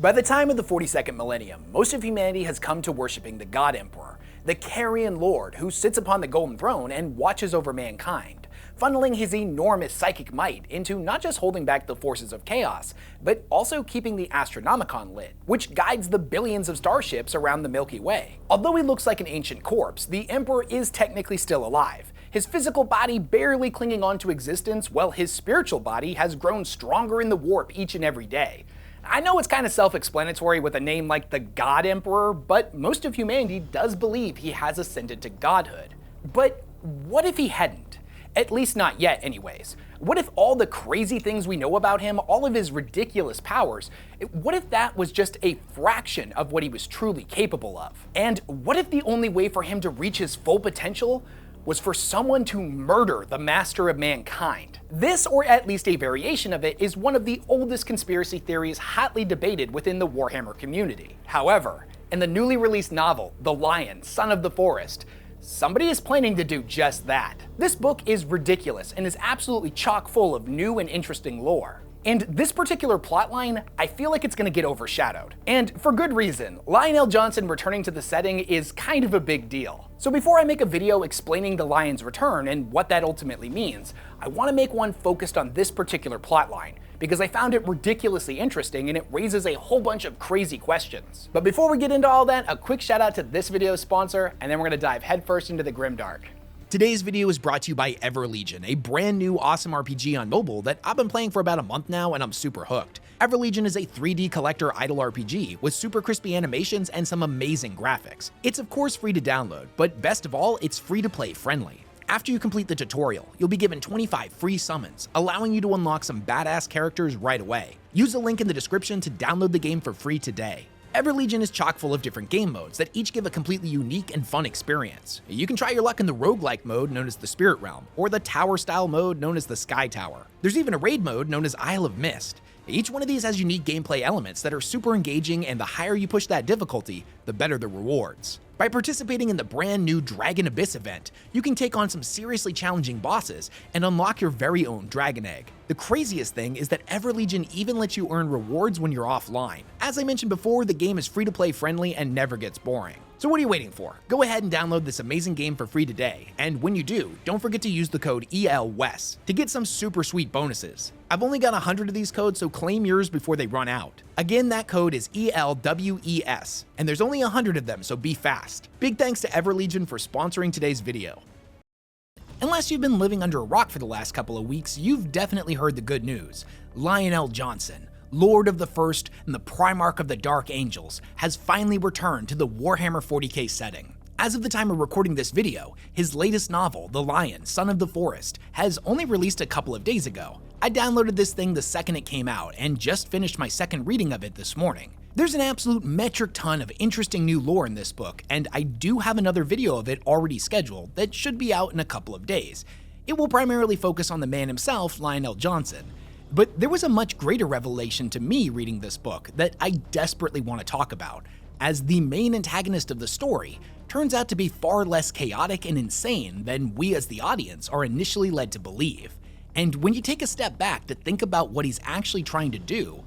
By the time of the 42nd millennium, most of humanity has come to worshipping the God Emperor, the carrion lord who sits upon the golden throne and watches over mankind, funneling his enormous psychic might into not just holding back the forces of chaos, but also keeping the Astronomicon lit, which guides the billions of starships around the Milky Way. Although he looks like an ancient corpse, the Emperor is technically still alive, his physical body barely clinging on to existence while his spiritual body has grown stronger in the warp each and every day. I know it's kind of self-explanatory with a name like the God Emperor, but most of humanity does believe he has ascended to godhood. But what if he hadn't? At least not yet anyways. What if all the crazy things we know about him, all of his ridiculous powers, what if that was just a fraction of what he was truly capable of? And what if the only way for him to reach his full potential was for someone to murder the master of mankind? This, or at least a variation of it, is one of the oldest conspiracy theories hotly debated within the Warhammer community. However, in the newly released novel, The Lion, Son of the Forest, somebody is planning to do just that. This book is ridiculous and is absolutely chock full of new and interesting lore. And this particular plotline, I feel like it's gonna get overshadowed. And for good reason. Lionel Johnson returning to the setting is kind of a big deal. So before I make a video explaining the Lion's return and what that ultimately means, I wanna make one focused on this particular plotline, because I found it ridiculously interesting and it raises a whole bunch of crazy questions. But before we get into all that, a quick shout out to this video's sponsor, and then we're gonna dive headfirst into the grimdark. Today's video is brought to you by Everlegion, a brand new awesome RPG on mobile that I've been playing for about a month now and I'm super hooked. Everlegion is a 3D collector idle RPG with super crispy animations and some amazing graphics. It's of course free to download, but best of all, it's free to play friendly. After you complete the tutorial, you'll be given 25 free summons, allowing you to unlock some badass characters right away. Use the link in the description to download the game for free today. Everlegion is chock full of different game modes that each give a completely unique and fun experience. You can try your luck in the roguelike mode known as the Spirit Realm, or the tower-style mode known as the Sky Tower. There's even a raid mode known as Isle of Mist. Each one of these has unique gameplay elements that are super engaging, and the higher you push that difficulty, the better the rewards. By participating in the brand new Dragon Abyss event, you can take on some seriously challenging bosses and unlock your very own Dragon Egg. The craziest thing is that Everlegion even lets you earn rewards when you're offline. As I mentioned before, the game is free to play friendly and never gets boring. So what are you waiting for? Go ahead and download this amazing game for free today, and when you do, don't forget to use the code ELWES to get some super sweet bonuses. I've only got 100 of these codes, so claim yours before they run out. Again, that code is ELWES, and there's only 100 of them, so be fast. Big thanks to Everlegion for sponsoring today's video. Unless you've been living under a rock for the last couple of weeks, you've definitely heard the good news. Lionel Johnson, Lord of the First and the Primarch of the Dark Angels, has finally returned to the Warhammer 40K setting. As of the time of recording this video, his latest novel, The Lion, Son of the Forest, has only released a couple of days ago. I downloaded this thing the second it came out and just finished my second reading of it this morning. There's an absolute metric ton of interesting new lore in this book, and I do have another video of it already scheduled that should be out in a couple of days. It will primarily focus on the man himself, Lionel Johnson. But there was a much greater revelation to me reading this book that I desperately want to talk about, as the main antagonist of the story turns out to be far less chaotic and insane than we as the audience are initially led to believe. And when you take a step back to think about what he's actually trying to do,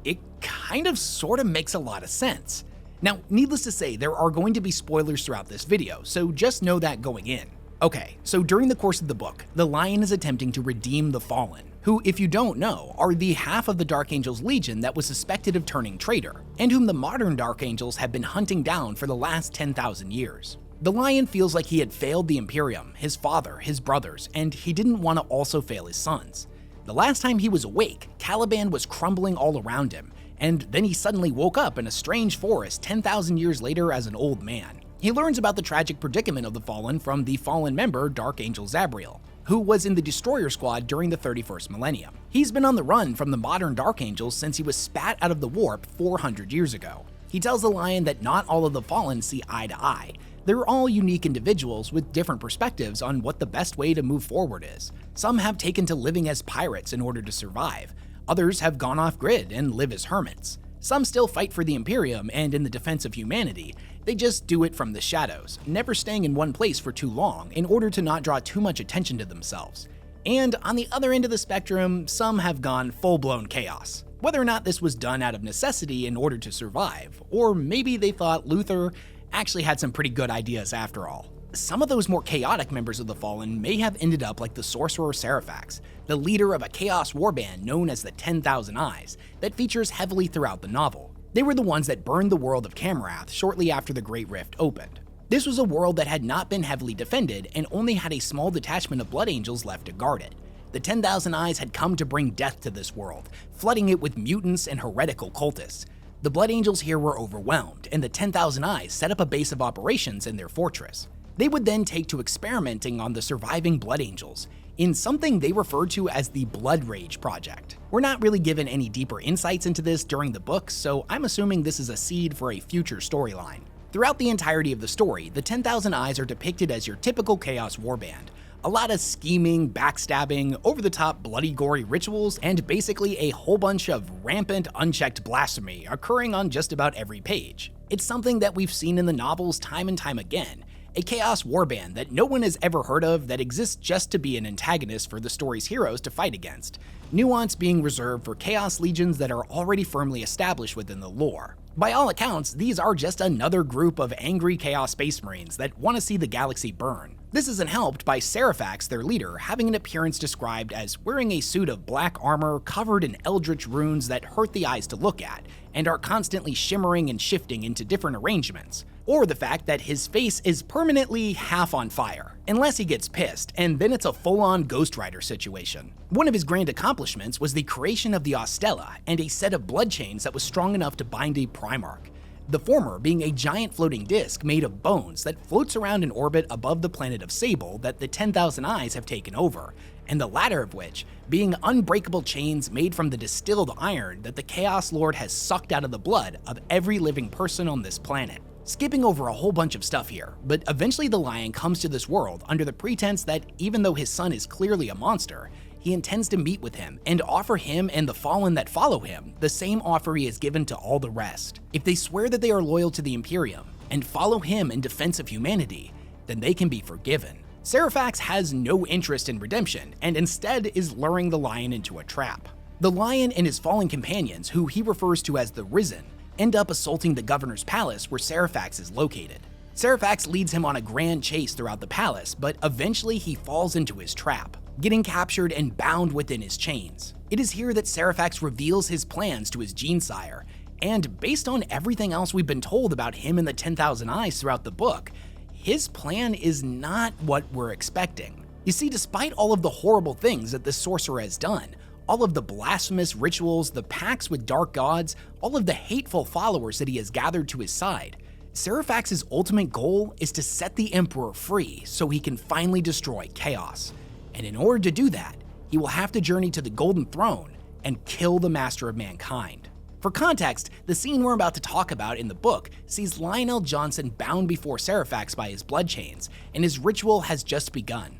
it kind of sort of makes a lot of sense. Now, needless to say, there are going to be spoilers throughout this video, so just know that going in. Okay, so during the course of the book, the Lion is attempting to redeem the Fallen, who, if you don't know, are the half of the Dark Angels Legion that was suspected of turning traitor, and whom the modern Dark Angels have been hunting down for the last 10,000 years. The Lion feels like he had failed the Imperium, his father, his brothers, and he didn't want to also fail his sons. The last time he was awake, Caliban was crumbling all around him, and then he suddenly woke up in a strange forest 10,000 years later as an old man. He learns about the tragic predicament of the Fallen from the Fallen member Dark Angel Zabriel, who was in the Destroyer Squad during the 31st millennium. He's been on the run from the modern Dark Angels since he was spat out of the warp 400 years ago. He tells the Lion that not all of the Fallen see eye to eye. They're all unique individuals with different perspectives on what the best way to move forward is. Some have taken to living as pirates in order to survive. Others have gone off grid and live as hermits. Some still fight for the Imperium and in the defense of humanity. They just do it from the shadows, never staying in one place for too long in order to not draw too much attention to themselves. And on the other end of the spectrum, some have gone full-blown chaos. Whether or not this was done out of necessity in order to survive, or maybe they thought Luther actually had some pretty good ideas after all. Some of those more chaotic members of the Fallen may have ended up like the sorcerer Seraphax, the leader of a chaos warband known as the 10,000 Eyes that features heavily throughout the novel. They were the ones that burned the world of Camarath shortly after the Great Rift opened. This was a world that had not been heavily defended and only had a small detachment of Blood Angels left to guard it. The 10,000 Eyes had come to bring death to this world, flooding it with mutants and heretical cultists. The Blood Angels here were overwhelmed, and the 10,000 Eyes set up a base of operations in their fortress. They would then take to experimenting on the surviving Blood Angels, in something they referred to as the Blood Rage Project. We're not really given any deeper insights into this during the book, so I'm assuming this is a seed for a future storyline. Throughout the entirety of the story, the 10,000 Eyes are depicted as your typical Chaos Warband. A lot of scheming, backstabbing, over-the-top bloody gory rituals, and basically a whole bunch of rampant, unchecked blasphemy occurring on just about every page. It's something that we've seen in the novels time and time again, a Chaos Warband that no one has ever heard of that exists just to be an antagonist for the story's heroes to fight against, nuance being reserved for Chaos Legions that are already firmly established within the lore. By all accounts, these are just another group of angry Chaos Space Marines that want to see the galaxy burn. This isn't helped by Seraphax, their leader, having an appearance described as wearing a suit of black armor covered in eldritch runes that hurt the eyes to look at, and are constantly shimmering and shifting into different arrangements. Or the fact that his face is permanently half on fire, unless he gets pissed, and then it's a full-on Ghost Rider situation. One of his grand accomplishments was the creation of the Ostella and a set of blood chains that was strong enough to bind a Primarch. The former being a giant floating disc made of bones that floats around in orbit above the planet of Sable that the 10,000 Eyes have taken over, and the latter of which being unbreakable chains made from the distilled iron that the Chaos Lord has sucked out of the blood of every living person on this planet. Skipping over a whole bunch of stuff here, but eventually the Lion comes to this world under the pretense that even though his son is clearly a monster, he intends to meet with him and offer him and the Fallen that follow him the same offer he has given to all the rest. If they swear that they are loyal to the Imperium and follow him in defense of humanity, then they can be forgiven. Seraphax has no interest in redemption and instead is luring the Lion into a trap. The Lion and his fallen companions, who he refers to as the Risen, end up assaulting the governor's palace where Seraphax is located. Seraphax leads him on a grand chase throughout the palace, but eventually he falls into his trap, getting captured and bound within his chains. It is here that Seraphax reveals his plans to his Genesire, and based on everything else we've been told about him and the 10,000 Eyes throughout the book, his plan is not what we're expecting. You see, despite all of the horrible things that this sorcerer has done, all of the blasphemous rituals, the pacts with dark gods, all of the hateful followers that he has gathered to his side, Seraphax's ultimate goal is to set the Emperor free so he can finally destroy chaos. And in order to do that, he will have to journey to the Golden Throne and kill the Master of Mankind. For context, the scene we're about to talk about in the book sees Lionel Johnson bound before Seraphax by his blood chains, and his ritual has just begun.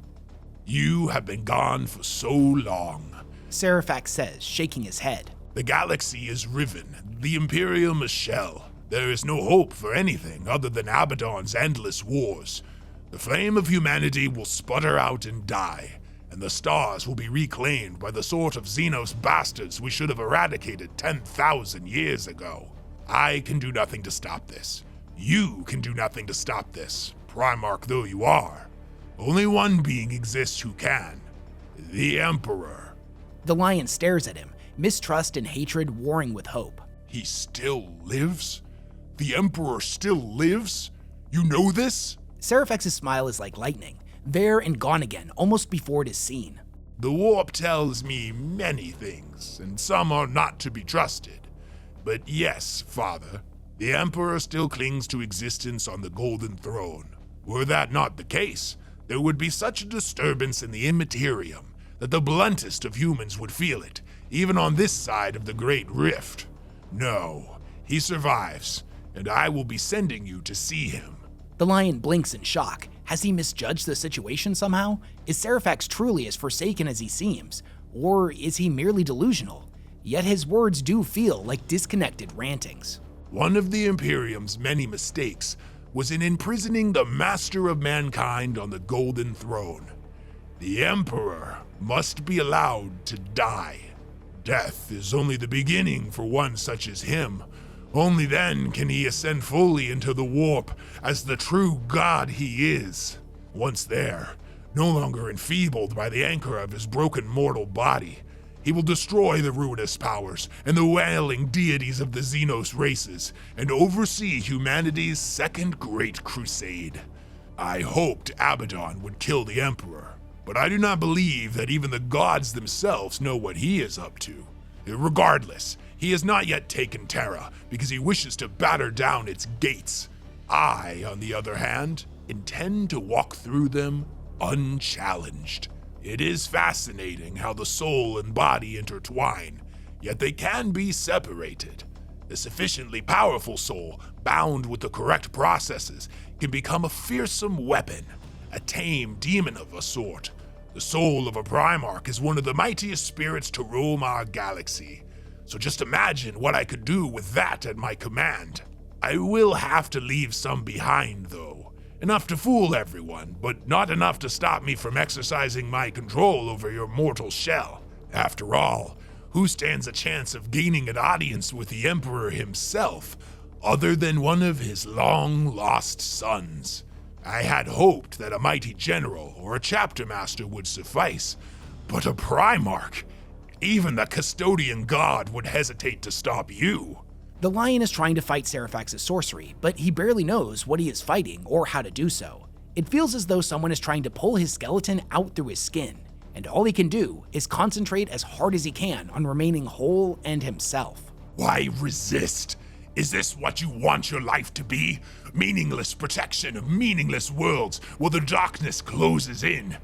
"You have been gone for so long," Seraphax says, shaking his head. "The galaxy is riven, the Imperium a shell. There is no hope for anything other than Abaddon's endless wars. The flame of humanity will sputter out and die, and the stars will be reclaimed by the sort of Xenos bastards we should have eradicated 10,000 years ago. I can do nothing to stop this. You can do nothing to stop this, Primarch though you are. Only one being exists who can, the Emperor." The Lion stares at him, mistrust and hatred warring with hope. "He still lives? The Emperor still lives? You know this?" Seraphax's smile is like lightning, there and gone again, almost before it is seen. "The warp tells me many things, and some are not to be trusted. But yes, Father, the Emperor still clings to existence on the Golden Throne. Were that not the case, there would be such a disturbance in the Immaterium that the bluntest of humans would feel it, even on this side of the Great Rift. No, he survives, and I will be sending you to see him." The Lion blinks in shock. Has he misjudged the situation somehow? Is Seraphax truly as forsaken as he seems? Or is he merely delusional? Yet his words do feel like disconnected rantings. "One of the Imperium's many mistakes was in imprisoning the Master of Mankind on the Golden Throne. The Emperor must be allowed to die. Death is only the beginning for one such as him. Only then can he ascend fully into the warp as the true god he is. Once there, no longer enfeebled by the anchor of his broken mortal body, he will destroy the ruinous powers and the wailing deities of the Xenos races and oversee humanity's second great crusade. I hoped Abaddon would kill the Emperor, but I do not believe that even the gods themselves know what he is up to. Regardless, he has not yet taken Terra because he wishes to batter down its gates. I, on the other hand, intend to walk through them unchallenged. It is fascinating how the soul and body intertwine, yet they can be separated. A sufficiently powerful soul, bound with the correct processes, can become a fearsome weapon, a tame demon of a sort. The soul of a Primarch is one of the mightiest spirits to roam our galaxy, so just imagine what I could do with that at my command. I will have to leave some behind, though. Enough to fool everyone, but not enough to stop me from exercising my control over your mortal shell. After all, who stands a chance of gaining an audience with the Emperor himself, other than one of his long-lost sons? I had hoped that a mighty general or a chapter master would suffice, but a Primarch? Even the custodian god would hesitate to stop you. The Lion is trying to fight Serafax's sorcery, but he barely knows what he is fighting or how to do so. It feels as though someone is trying to pull his skeleton out through his skin, and all he can do is concentrate as hard as he can on remaining whole and himself. Why resist? Is this what you want your life to be? Meaningless protection of meaningless worlds while the darkness closes in.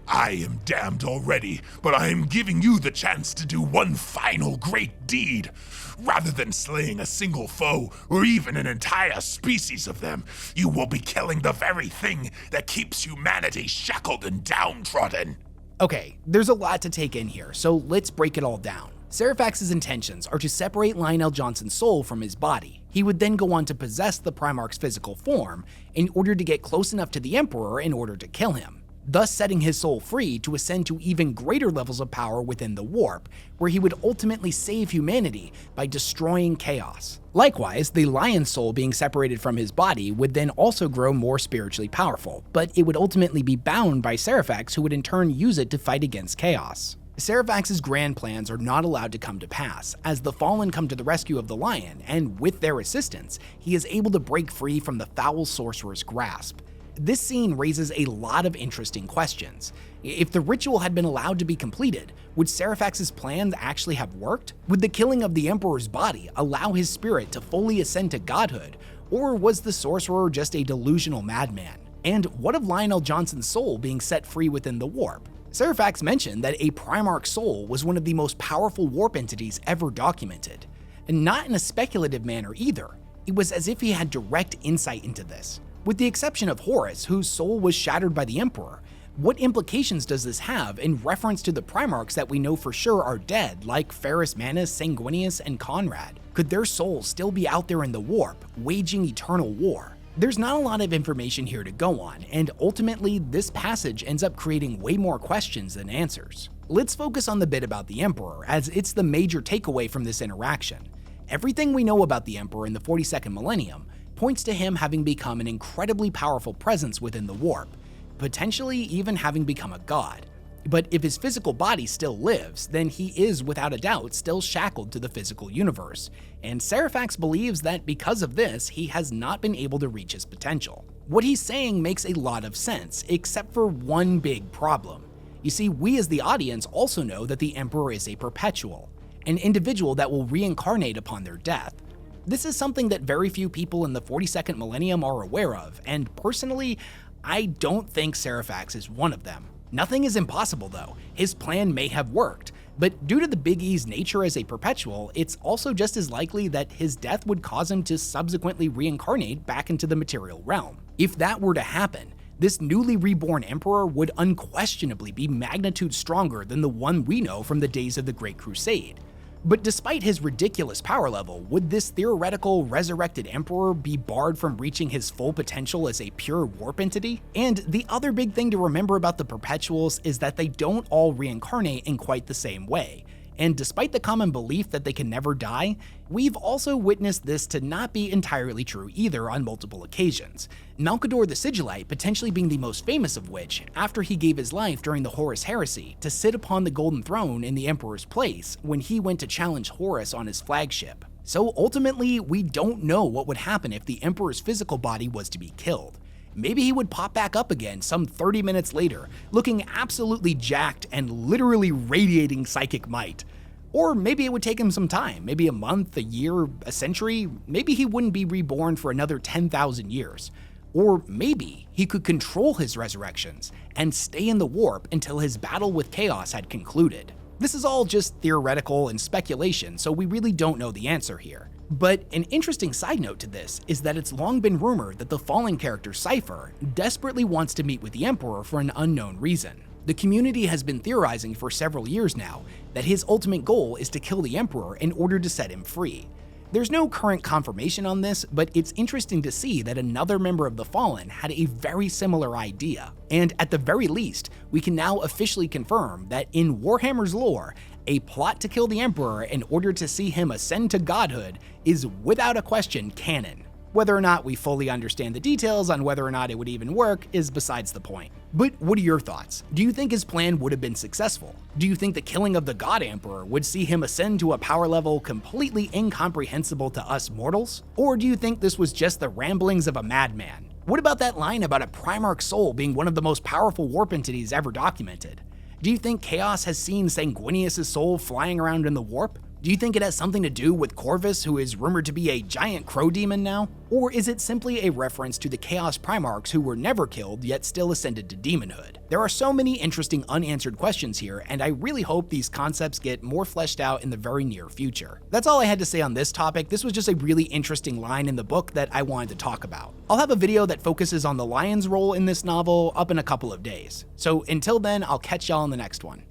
I am damned already, but I am giving you the chance to do one final great deed. Rather than slaying a single foe, or even an entire species of them, you will be killing the very thing that keeps humanity shackled and downtrodden. Okay, there's a lot to take in here, so let's break it all down. Serafax's intentions are to separate Lionel Johnson's soul from his body. He would then go on to possess the Primarch's physical form in order to get close enough to the Emperor in order to kill him, thus setting his soul free to ascend to even greater levels of power within the warp, where he would ultimately save humanity by destroying chaos. Likewise, the Lion's soul being separated from his body would then also grow more spiritually powerful, but it would ultimately be bound by Serafax, who would in turn use it to fight against chaos. Serafax's grand plans are not allowed to come to pass, as the Fallen come to the rescue of the Lion, and with their assistance, he is able to break free from the foul sorcerer's grasp. This scene raises a lot of interesting questions. If the ritual had been allowed to be completed, would Serafax's plans actually have worked? Would the killing of the Emperor's body allow his spirit to fully ascend to godhood, or was the sorcerer just a delusional madman? And what of Lionel Johnson's soul being set free within the warp? Serafax mentioned that a Primarch soul was one of the most powerful warp entities ever documented, and not in a speculative manner either. It was as if he had direct insight into this. With the exception of Horus, whose soul was shattered by the Emperor, what implications does this have in reference to the Primarchs that we know for sure are dead, like Ferrus Manus, Sanguinius, and Conrad? Could their souls still be out there in the warp, waging eternal war? There's not a lot of information here to go on, and ultimately, this passage ends up creating way more questions than answers. Let's focus on the bit about the Emperor, as it's the major takeaway from this interaction. Everything we know about the Emperor in the 42nd millennium points to him having become an incredibly powerful presence within the warp, potentially even having become a god. But if his physical body still lives, then he is without a doubt still shackled to the physical universe, and Serafax believes that because of this, he has not been able to reach his potential. What he's saying makes a lot of sense, except for one big problem. You see, we as the audience also know that the Emperor is a perpetual, an individual that will reincarnate upon their death. This is something that very few people in the 42nd millennium are aware of, and personally, I don't think Serafax is one of them. Nothing is impossible though. His plan may have worked, but due to the Big E's nature as a perpetual, it's also just as likely that his death would cause him to subsequently reincarnate back into the material realm. If that were to happen, this newly reborn Emperor would unquestionably be magnitude stronger than the one we know from the days of the Great Crusade. But despite his ridiculous power level, would this theoretical resurrected Emperor be barred from reaching his full potential as a pure warp entity? And the other big thing to remember about the Perpetuals is that they don't all reincarnate in quite the same way. and despite the common belief that they can never die, we've also witnessed this to not be entirely true either on multiple occasions. Malcador the Sigillite potentially being the most famous of which, after he gave his life during the Horus Heresy to sit upon the Golden Throne in the Emperor's place when he went to challenge Horus on his flagship. So ultimately, we don't know what would happen if the Emperor's physical body was to be killed. Maybe he would pop back up again some 30 minutes later, looking absolutely jacked and literally radiating psychic might. Or maybe it would take him some time, maybe a month, a year, a century. Maybe he wouldn't be reborn for another 10,000 years. Or maybe he could control his resurrections and stay in the warp until his battle with Chaos had concluded. This is all just theoretical and speculation, so we really don't know the answer here. But an interesting side note to this is that it's long been rumored that the fallen character Cypher desperately wants to meet with the Emperor for an unknown reason. The community has been theorizing for several years now that his ultimate goal is to kill the Emperor in order to set him free. There's no current confirmation on this, but it's interesting to see that another member of the Fallen had a very similar idea. And at the very least, we can now officially confirm that in Warhammer's lore, a plot to kill the Emperor in order to see him ascend to godhood is without a question canon. Whether or not we fully understand the details on whether or not it would even work is besides the point. But what are your thoughts? Do you think his plan would have been successful? Do you think the killing of the God Emperor would see him ascend to a power level completely incomprehensible to us mortals? Or do you think this was just the ramblings of a madman? What about that line about a Primarch soul being one of the most powerful warp entities ever documented? Do you think Chaos has seen Sanguinius' soul flying around in the warp? Do you think it has something to do with Corvus, who is rumored to be a giant crow demon now? Or is it simply a reference to the Chaos Primarchs who were never killed yet still ascended to demonhood? There are so many interesting unanswered questions here, and I really hope these concepts get more fleshed out in the very near future. That's all I had to say on this topic. This was just a really interesting line in the book that I wanted to talk about. I'll have a video that focuses on the Lion's role in this novel up in a couple of days. So until then, I'll catch y'all in the next one.